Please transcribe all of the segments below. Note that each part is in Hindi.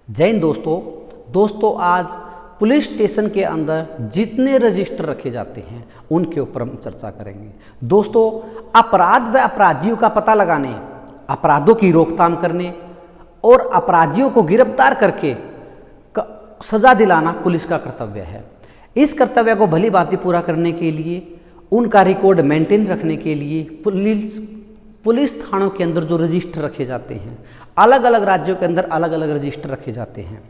जय हिंद दोस्तों आज पुलिस स्टेशन के अंदर जितने रजिस्टर रखे जाते हैं उनके ऊपर हम चर्चा करेंगे। दोस्तों, अपराध व अपराधियों का पता लगाने, अपराधों की रोकथाम करने और अपराधियों को गिरफ्तार करके सजा दिलाना पुलिस का कर्तव्य है। इस कर्तव्य को भली भांति पूरा करने के लिए, उनका रिकॉर्ड मेंटेन रखने के लिए पुलिस थानों के अंदर जो रजिस्टर रखे जाते हैं, अलग अलग राज्यों के अंदर अलग अलग रजिस्टर रखे जाते हैं।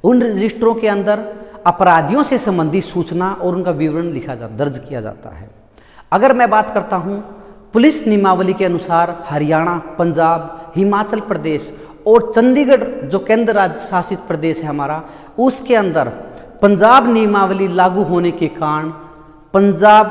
उन रजिस्टरों के अंदर अपराधियों से संबंधित सूचना और उनका विवरण दर्ज किया जाता है। अगर मैं बात करता हूँ पुलिस नियमावली के अनुसार हरियाणा, पंजाब, हिमाचल प्रदेश और चंडीगढ़ जो केंद्र राज्य शासित प्रदेश है हमारा, उसके अंदर पंजाब नियमावली लागू होने के कारण पंजाब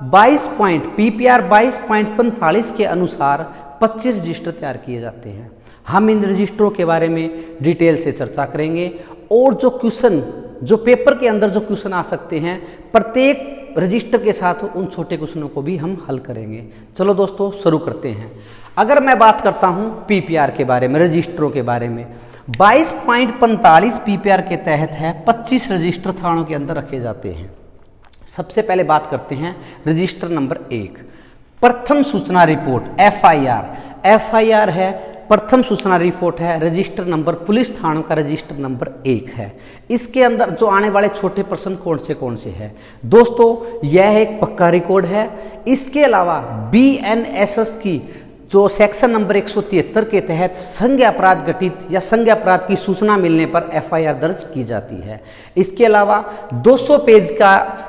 PPR 22.45 के अनुसार 25 रजिस्टर तैयार किए जाते हैं। हम इन रजिस्टरों के बारे में डिटेल से चर्चा करेंगे और जो पेपर के अंदर जो क्वेश्चन आ सकते हैं, प्रत्येक रजिस्टर के साथ उन छोटे क्वेश्चनों को भी हम हल करेंगे। चलो दोस्तों शुरू करते हैं। अगर मैं बात करता हूं PPR के बारे में, रजिस्टरों के बारे में, 22.45 PPR के तहत है 25 रजिस्टर थानों के अंदर रखे जाते हैं। सबसे पहले बात करते हैं रजिस्टर नंबर 1, प्रथम सूचना रिपोर्ट FIR है, प्रथम सूचना रिपोर्ट है। रजिस्टर नंबर पुलिस थानों का रजिस्टर नंबर 1 है। इसके अंदर जो आने वाले छोटे प्रश्न कौन से हैं दोस्तों, यह एक पक्का रिकॉर्ड है। इसके अलावा BNSS की जो सेक्शन नंबर 173 के तहत संज्ञा अपराध घटित या संज्ञा अपराध की सूचना मिलने पर FIR दर्ज की जाती है। इसके अलावा 200 पेज का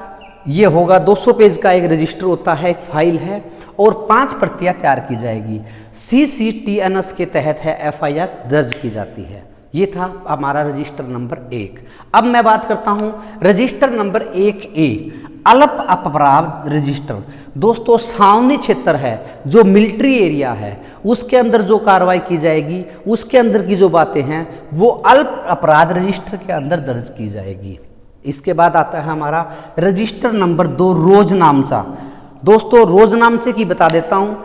ये होगा, 200 पेज का एक रजिस्टर होता है, एक फाइल है और 5 प्रतियां तैयार की जाएगी। CCTNS के तहत है FIR दर्ज की जाती है। ये था हमारा रजिस्टर नंबर 1। अब मैं बात करता हूँ रजिस्टर नंबर 1A, अल्प अपराध रजिस्टर। दोस्तों, छावनी क्षेत्र है, जो मिलिट्री एरिया है, उसके अंदर जो कार्रवाई की जाएगी, उसके अंदर की जो बातें हैं, वो अल्प अपराध रजिस्टर के अंदर दर्ज की जाएगी। इसके बाद आता है हमारा रजिस्टर नंबर 2, रोजनामचा। दोस्तों, रोजनामचे की बता देता हूँ,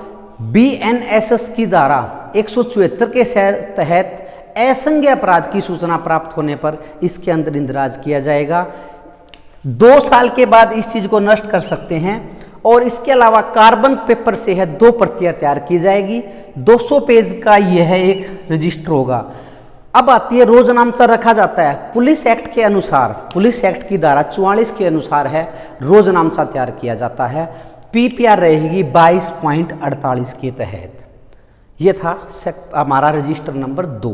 BNSS की धारा 174 के तहत असंज्ञ अपराध की सूचना प्राप्त होने पर इसके अंदर इंदराज किया जाएगा। 2 साल के बाद इस चीज को नष्ट कर सकते हैं। और इसके अलावा कार्बन पेपर से है 2 प्रतियां तैयार की जाएगी। 200 पेज का यह एक रजिस्टर होगा। अब आती है रोजनामचा रखा जाता है पुलिस एक्ट के अनुसार, पुलिस एक्ट की धारा 44 के अनुसार है रोजनामचा तैयार किया जाता है। PPR रहेगी 22.48 के तहत। ये था हमारा रजिस्टर नंबर 2।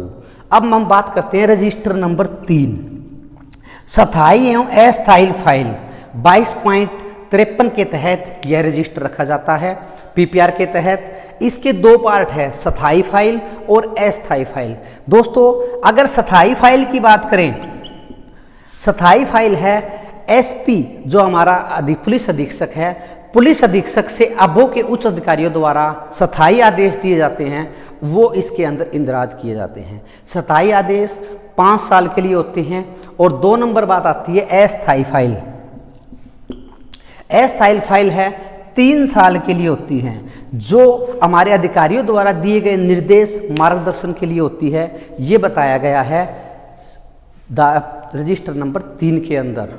अब हम बात करते हैं रजिस्टर नंबर 3, स्थायी एवं अस्थायी फाइल। 22.53 के तहत यह रजिस्टर रखा जाता है PPR के तहत। इसके 2 पार्ट है, स्थायी फाइल और अस्थायी फाइल। दोस्तों, अगर स्थायी फाइल की बात करें, स्थायी फाइल है SP जो हमारा पुलिस अधीक्षक है, पुलिस अधीक्षक से अबो के उच्च अधिकारियों द्वारा स्थायी आदेश दिए जाते हैं, वो इसके अंदर इंदराज किए जाते हैं। स्थायी आदेश 5 साल के लिए होते हैं। और 2 नंबर बात आती है अस्थायी फाइल। अस्थायी फाइल है 3 साल के लिए होती हैं, जो हमारे अधिकारियों द्वारा दिए गए निर्देश मार्गदर्शन के लिए होती है। ये बताया गया है रजिस्टर नंबर 3 के अंदर।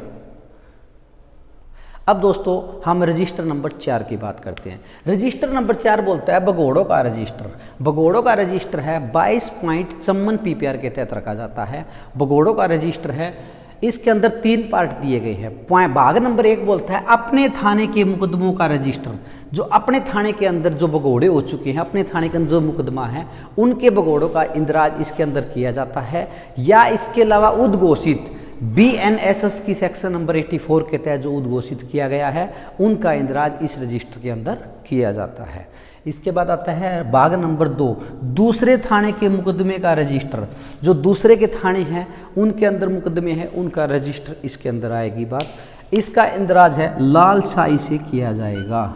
अब दोस्तों हम रजिस्टर नंबर 4 की बात करते हैं। रजिस्टर नंबर 4 बोलता है भगोड़ों का रजिस्टर। भगोड़ों का रजिस्टर है 22.54 PPR के तहत रखा जाता है। भगोड़ों का रजिस्टर है, इसके अंदर 3 पार्ट दिए गए हैं। भाग नंबर 1 बोलता है अपने थाने के मुकदमों का रजिस्टर। जो अपने थाने के अंदर जो भगोड़े हो चुके हैं, अपने थाने के अंदर जो मुकदमा है, उनके भगोड़ों का इंदराज इसके अंदर किया जाता है। या इसके अलावा उद्घोषित BNSS की सेक्शन नंबर 84 के तहत जो उद्घोषित किया गया है, उनका इंदराज इस रजिस्टर के अंदर किया जाता है। इसके बाद आता है भाग नंबर 2, दूसरे थाने के मुकदमे का रजिस्टर। जो दूसरे के थाने हैं, उनके अंदर मुकदमे हैं, उनका रजिस्टर इसके अंदर आएगी बात। इसका इंदराज है लाल शाही से किया जाएगा।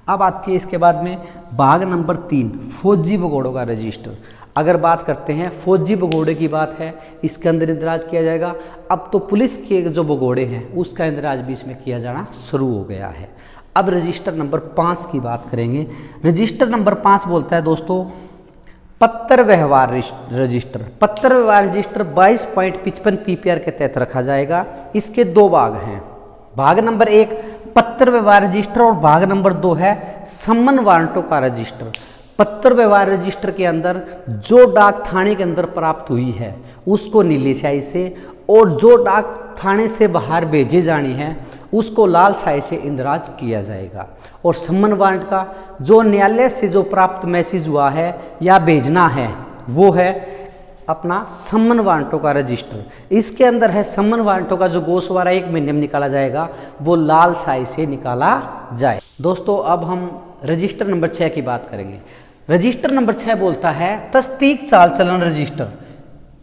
अब आती है इसके बाद में भाग नंबर 3, फौजी भगोड़ों का रजिस्टर। अगर बात करते हैं फौजी भगोड़े की बात है, इसके अंदर इंदराज किया जाएगा। अब तो पुलिस के जो भगोड़े हैं, उसका इंदराज भी इसमें किया जाना शुरू हो गया है। अब रजिस्टर नंबर 5 की बात करेंगे। रजिस्टर नंबर 5 बोलता है दोस्तों पत्र व्यवहार रजिस्टर। पत्र व्यवहार रजिस्टर 22.55 PPR के तहत रखा जाएगा। इसके दो भाग हैं। भाग नंबर 1 पत्र व्यवहार रजिस्टर और भाग नंबर 2 है सम्मन वारंटों का रजिस्टर। पत्र व्यवहार रजिस्टर के अंदर जो डाक थाने के अंदर प्राप्त हुई है उसको नीली स्याही से, और जो डाक थाने से बाहर भेजे जानी है उसको लाल स्याही से इंदराज किया जाएगा। और सम्मन वारंट का जो न्यायालय से जो प्राप्त मैसेज हुआ है या भेजना है वो है अपना सम्मन वारंटों का रजिस्टर। इसके अंदर है सम्मन वारंटों का जो गोशवारा 1 महीने में निकाला जाएगा वो लाल स्याही से निकाला जाए। दोस्तों अब हम रजिस्टर नंबर 6 की बात करेंगे। रजिस्टर नंबर 6 बोलता है तस्दीक चाल चलन रजिस्टर,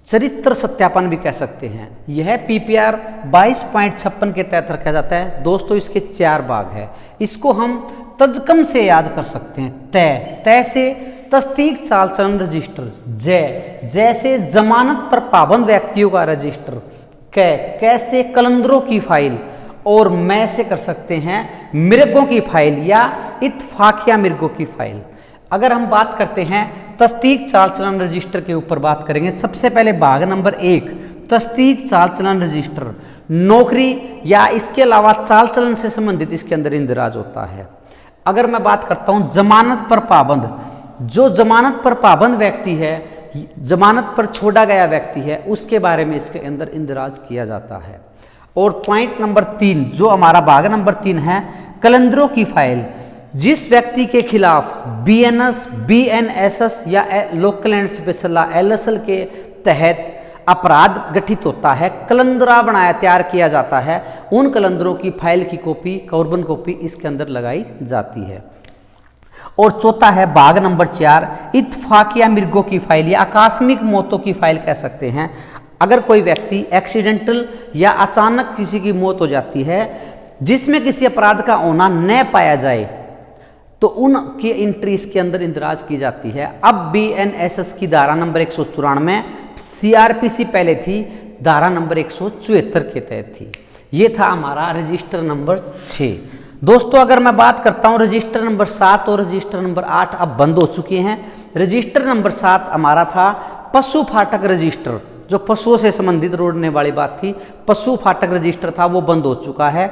चरित्र सत्यापन भी कह सकते हैं। यह PPR 22.56 के तहत रखा जाता है। दोस्तों इसके 4 भाग है। इसको हम तजकम से याद कर सकते हैं। तय से तस्दीक चाल चलन रजिस्टर, जैसे जमानत पर पाबंद व्यक्तियों का रजिस्टर, कैसे कलंदरों की फाइल, और मैं से कर सकते हैं मिर्गों की फाइल या इत्तफाकिया मिर्गों की फाइल। अगर हम बात करते हैं तस्दीक चाल चलन रजिस्टर के ऊपर बात करेंगे। सबसे पहले भाग नंबर 1 तस्दीक चाल चलन रजिस्टर, नौकरी या इसके अलावा चाल चलन से संबंधित इसके अंदर इंदराज होता है। अगर मैं बात करता हूं जमानत पर पाबंद, जो जमानत पर पाबंद व्यक्ति है, जमानत पर छोड़ा गया व्यक्ति है, उसके बारे में इसके अंदर इंदराज किया जाता है। और पॉइंट नंबर 3 जो हमारा भाग नंबर 3 है कलंदरों की फाइल, जिस व्यक्ति के खिलाफ BNS, BNSS या local and special law LSL के तहत अपराध गठित होता है, कलंदरा बनाया तैयार किया जाता है, उन कलंदरों की फाइल की कॉपी, कार्बन कॉपी इसके अंदर लगाई जाती है। और चौथा है भाग नंबर 4 इत्तफाकिया मिर्गों की फाइल या आकस्मिक मौतों की फाइल कह सकते हैं। अगर कोई व्यक्ति एक्सीडेंटल या अचानक किसी की मौत हो जाती है जिसमें किसी अपराध का होना न पाया जाए तो उनकी एंट्री इसके अंदर इंदराज की जाती है। अब BNSS की धारा नंबर 194, CRPC पहले थी धारा नंबर 174 के तहत थी। ये था हमारा रजिस्टर नंबर 6। दोस्तों अगर मैं बात करता हूँ रजिस्टर नंबर 7 और रजिस्टर नंबर 8 अब बंद हो चुके हैं। रजिस्टर नंबर 7 हमारा था पशु फाटक रजिस्टर, जो पशुओं से संबंधित जोड़ने वाली बात थी, पशु फाटक रजिस्टर था वो बंद हो चुका है।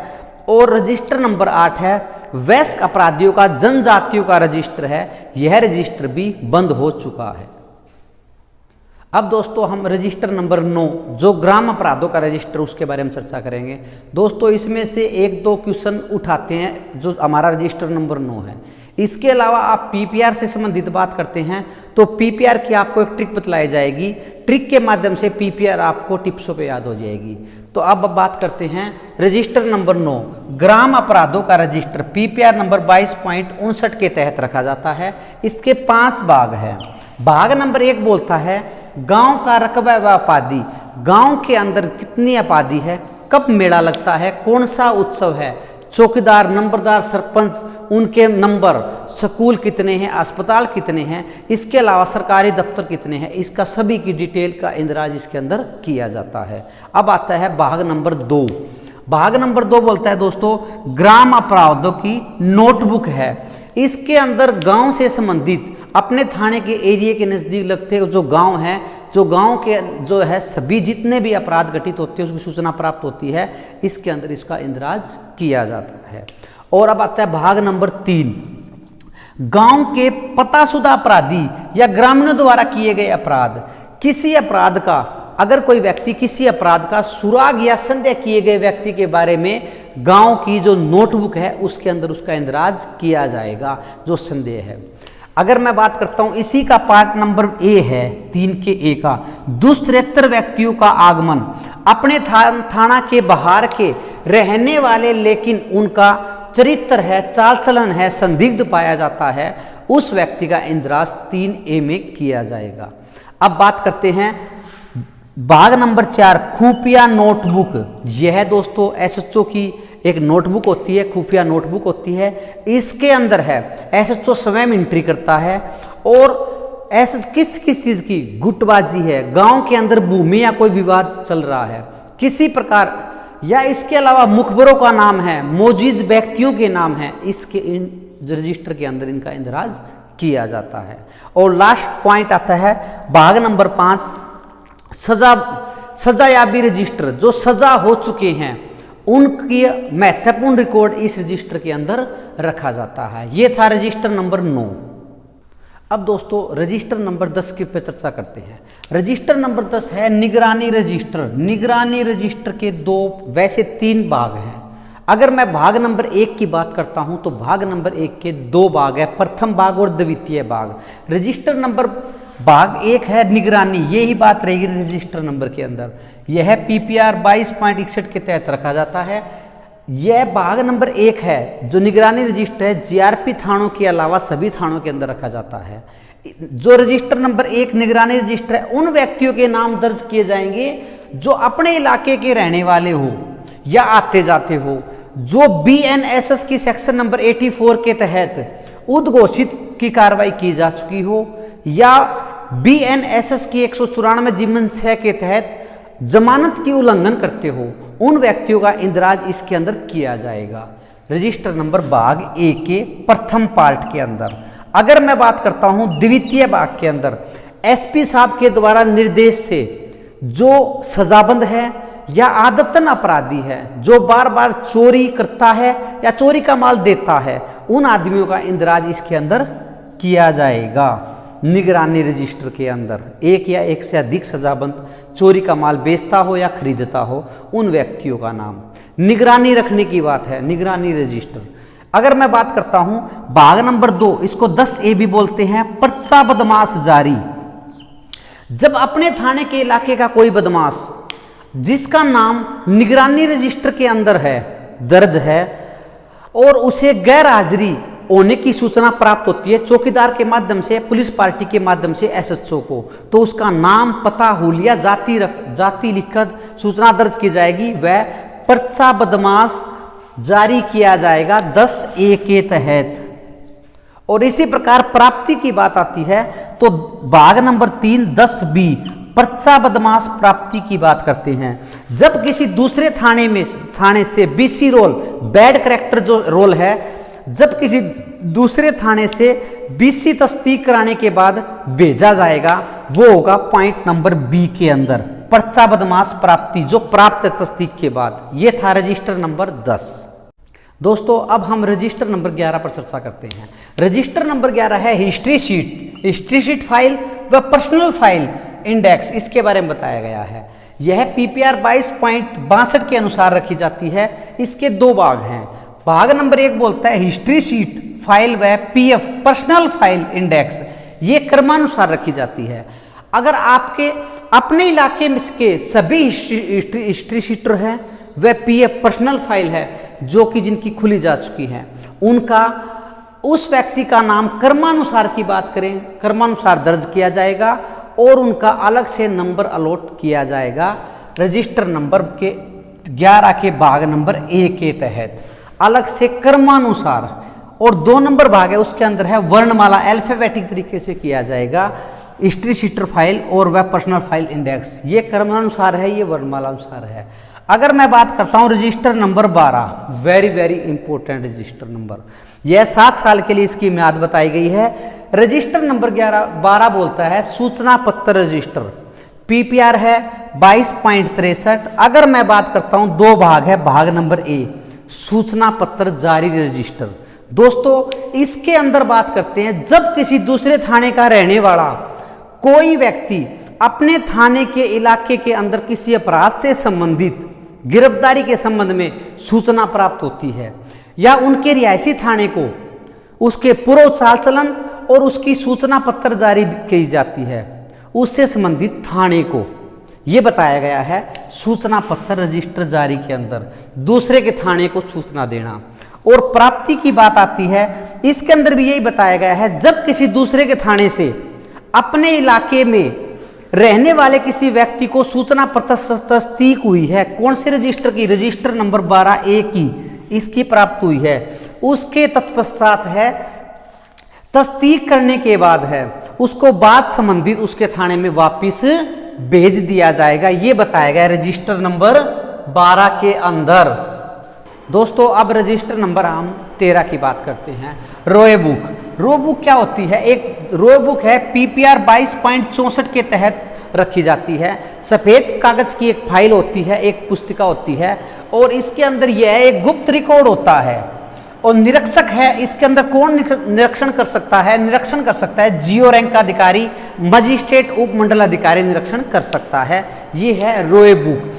और रजिस्टर नंबर 8 है वयस्क अपराधियों का जनजातियों का रजिस्टर है, यह रजिस्टर भी बंद हो चुका है। अब दोस्तों हम रजिस्टर नंबर 9 जो ग्राम अपराधों का रजिस्टर उसके बारे में चर्चा करेंगे। दोस्तों इसमें से 1-2 क्वेश्चन उठाते हैं जो हमारा रजिस्टर नंबर 9 है। इसके अलावा आप PPR से संबंधित बात करते हैं तो PPR की आपको एक ट्रिक बतलाई जाएगी, ट्रिक के माध्यम से PPR आपको टिप्सों पे याद हो जाएगी। तो अब बात करते हैं रजिस्टर नंबर 9 ग्राम अपराधों का रजिस्टर, PPR नंबर 22.59 के तहत रखा जाता है। इसके 5 भाग हैं। भाग नंबर 1 बोलता है गांव का रकबा व आबादी, गांव के अंदर कितनी आबादी है, कब मेला लगता है, कौन सा उत्सव है, चौकीदार, नंबरदार, सरपंच, उनके नंबर, स्कूल कितने हैं, अस्पताल कितने हैं, इसके अलावा सरकारी दफ्तर कितने हैं, इसका सभी की डिटेल का इंदराज इसके अंदर किया जाता है। अब आता है भाग नंबर 2। भाग नंबर 2 बोलता है दोस्तों ग्राम अपराधों की नोटबुक है। इसके अंदर गांव से संबंधित अपने थाने के एरिया के नज़दीक लगते जो गांव हैं, जो गांव के जो है सभी जितने भी अपराध घटित होते हैं उसकी सूचना प्राप्त होती है, इसके अंदर इसका इंदराज किया जाता है। और अब आता है भाग नंबर 3 गांव के पताशुदा अपराधी या ग्रामीणों द्वारा किए गए अपराध। किसी अपराध का अगर कोई व्यक्ति किसी अपराध का सुराग या संदेह किए गए व्यक्ति के बारे में गांव की जो नोटबुक है उसके अंदर उसका इंदराज किया जाएगा जो संदेह है। अगर मैं बात करता हूं इसी का पार्ट नंबर A है 3 के A का दुष्चरित्र व्यक्तियों का आगमन, अपने थाना के बाहर के रहने वाले लेकिन उनका चरित्र है, चाल चलन है, संदिग्ध पाया जाता है, उस व्यक्ति का इंदराज 3A में किया जाएगा। अब बात करते हैं भाग नंबर 4 खुफिया नोटबुक। यह दोस्तों SHO की एक नोटबुक होती है, खुफिया नोटबुक होती है। इसके अंदर है SHO स्वयं एंट्री करता है और ऐसा किस चीज़ की गुटबाजी है, गांव के अंदर भूमि या कोई विवाद चल रहा है किसी प्रकार, या इसके अलावा मुखबरों का नाम है, मौजूद व्यक्तियों के नाम है, इसके रजिस्टर के अंदर इनका इंदराज किया जाता है। और लास्ट पॉइंट आता है भाग नंबर 5, सजायाबी रजिस्टर। जो सजा हो चुके हैं उनकी महत्वपूर्ण रिकॉर्ड इस रजिस्टर के अंदर रखा जाता है। ये था रजिस्टर नंबर 9। अब दोस्तों रजिस्टर नंबर 10 के पे चर्चा करते हैं। रजिस्टर नंबर 10 है निगरानी रजिस्टर। निगरानी रजिस्टर के वैसे 3 भाग हैं। अगर मैं भाग नंबर 1 की बात करता हूं तो भाग नंबर 1 के 2 भाग है, प्रथम भाग और द्वितीय भाग। रजिस्टर नंबर भाग 1 है निगरानी, ये ही बात रहेगी रजिस्टर नंबर के अंदर। यह PPR 22.61 के तहत रखा जाता है। यह भाग नंबर 1 है जो निगरानी रजिस्टर है, GRP थानों के अलावा सभी थानों के अंदर रखा जाता है। जो रजिस्टर नंबर 1 निगरानी रजिस्टर है, उन व्यक्तियों के नाम दर्ज किए जाएंगे जो अपने इलाके के रहने वाले हो या आते जाते हो, जो BNSS की सेक्शन नंबर 84 के तहत उद्घोषित की कार्रवाई की जा चुकी हो, या BNSS की 194 जीवन 6 के तहत जमानत की उल्लंघन करते हो, उन व्यक्तियों का इंदराज इसके अंदर किया जाएगा रजिस्टर नंबर भाग 1 के प्रथम पार्ट के अंदर। अगर मैं बात करता हूं द्वितीय भाग के अंदर, SP साहब के द्वारा निर्देश से जो सजाबंद है या आदतन अपराधी है, जो बार बार चोरी करता है या चोरी का माल देता है, उन आदमियों का इंदराज इसके अंदर किया जाएगा। निगरानी रजिस्टर के अंदर एक या एक से अधिक सजाबंद चोरी का माल बेचता हो या खरीदता हो, उन व्यक्तियों का नाम निगरानी रखने की बात है, निगरानी रजिस्टर। अगर मैं बात करता हूं भाग नंबर 2, इसको 10A भी बोलते हैं, पर्चा बदमाश जारी। जब अपने थाने के इलाके का कोई बदमाश जिसका नाम निगरानी रजिस्टर के अंदर है, दर्ज है, और उसे गैर हाजिरी होने की सूचना प्राप्त होती है चौकीदार के माध्यम से, पुलिस पार्टी के माध्यम से SHO को, तो उसका नाम, पता, हुलिया, जाति लिखकर सूचना दर्ज की जाएगी, वह पर्चा बदमाश जारी किया जाएगा 10A के तहत। और इसी प्रकार प्राप्ति की बात आती है तो भाग नंबर 3 10B पर्चा बदमाश प्राप्ति की बात करते हैं। जब किसी दूसरे थाने से BC रोल, बैड करेक्टर जो रोल है, जब किसी दूसरे थाने से BC तस्दीक कराने के बाद भेजा जाएगा, वो होगा पॉइंट नंबर B के अंदर, पर्चा बदमाश प्राप्ति जो प्राप्त है तस्दीक के बाद। ये था रजिस्टर नंबर 10। दोस्तों अब हम रजिस्टर नंबर 11 पर चर्चा करते हैं। रजिस्टर नंबर 11 है हिस्ट्री शीट फाइल व पर्सनल फाइल इंडेक्स, इसके बारे में बताया गया है। यह PPR 22.62 के अनुसार रखी जाती है। इसके 2 भाग हैं। भाग नंबर 1 बोलता है हिस्ट्री शीट फाइल व PF पर्सनल फाइल इंडेक्स, ये क्रमानुसार रखी जाती है। अगर आपके अपने इलाके में के सभी हिस्ट्री शीटर हैं, वह PF पर्सनल फाइल है जो कि जिनकी खुली जा चुकी है, उनका उस व्यक्ति का नाम क्रमानुसार की बात करें, क्रमानुसार दर्ज किया जाएगा और उनका अलग से नंबर अलॉट किया जाएगा रजिस्टर नंबर के 11 के भाग नंबर 1 के तहत, अलग से क्रमानुसार। और 2 नंबर भाग है, उसके अंदर है वर्णमाला, अल्फाबेटिक तरीके से किया जाएगा हिस्ट्री शीटर फाइल और वह पर्सनल फाइल इंडेक्स, ये क्रमानुसार है, ये वर्णमाला अनुसार है। अगर मैं बात करता हूं register number 12, very important register number, यह 7 साल के लिए इसकी म्याद बताई गई है। रजिस्टर नंबर 12 बोलता है सूचना पत्र रजिस्टर, PPR है 22.63। अगर मैं बात करता हूं 2 भाग है, भाग नंबर A सूचना पत्र जारी रजिस्टर। दोस्तों इसके अंदर बात करते हैं जब किसी दूसरे थाने का रहने वाला कोई व्यक्ति अपने थाने के इलाके के अंदर किसी अपराध से संबंधित गिरफ्तारी के संबंध में सूचना प्राप्त होती है, या उनके रिहायशी थाने को उसके पूर्व चाल चलन और उसकी सूचना पत्र जारी की जाती है, उससे संबंधित थाने को ये बताया गया है सूचना पत्र रजिस्टर जारी के अंदर दूसरे के थाने को सूचना देना। और प्राप्ति की बात आती है, इसके अंदर भी यही बताया गया है जब किसी दूसरे के थाने से अपने इलाके में रहने वाले किसी व्यक्ति को सूचना पत्र तस्दीक हुई है, कौन से रजिस्टर की, रजिस्टर नंबर 12A की इसकी प्राप्त हुई है, उसके तत्पश्चात है तस्दीक करने के बाद है उसको बात संबंधित उसके थाने में वापिस भेज दिया जाएगा, ये बताया गया रजिस्टर नंबर 12 के अंदर। दोस्तों अब रजिस्टर नंबर हम 13 की बात करते हैं, रोए बुक। रो बुक क्या होती है? एक रो बुक है PPR 22.64 के तहत रखी जाती है। सफ़ेद कागज की एक फाइल होती है, एक पुस्तिका होती है, और इसके अंदर यह एक गुप्त रिकॉर्ड होता है। और निरीक्षक है, इसके अंदर कौन निरीक्षण कर सकता है? निरीक्षण कर सकता है जीओ रैंक का अधिकारी, मजिस्ट्रेट, उप मंडल अधिकारी निरीक्षण कर सकता है। ये है रोए बुक।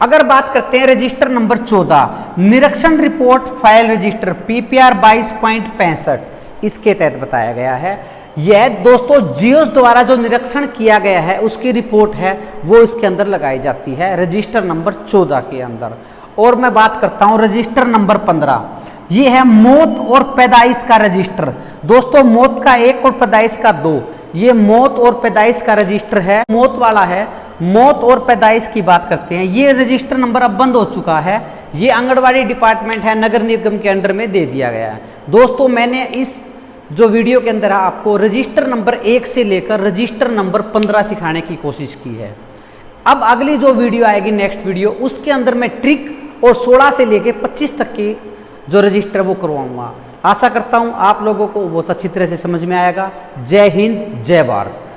अगर बात करते हैं रजिस्टर नंबर 14, निरीक्षण रिपोर्ट फाइल रजिस्टर PPR 22.65, इसके तहत बताया गया है। यह दोस्तों जियोस द्वारा जो निरीक्षण किया गया है उसकी रिपोर्ट है, वो इसके अंदर लगाई जाती है रजिस्टर नंबर 14 के अंदर। और मैं बात करता हूं रजिस्टर नंबर 15, ये है मौत और पैदाइश का रजिस्टर। दोस्तों मौत का 1 और पैदाइश का 2, ये मौत और पैदाइश का रजिस्टर है, मौत वाला है। मौत और पैदाइश की बात करते हैं, ये रजिस्टर नंबर अब बंद हो चुका है। ये आंगनबाड़ी डिपार्टमेंट है, नगर निगम के अंडर में दे दिया गया है। दोस्तों मैंने इस जो वीडियो के अंदर आपको रजिस्टर नंबर 1 से लेकर रजिस्टर नंबर 15 सिखाने की कोशिश की है। अब अगली जो वीडियो आएगी, नेक्स्ट वीडियो, उसके अंदर मैं ट्रिक और 16 से लेकर 25 तक की जो रजिस्टर वो करवाऊंगा। आशा करता हूं आप लोगों को बहुत अच्छी तरह से समझ में आएगा। जय हिंद, जय भारत।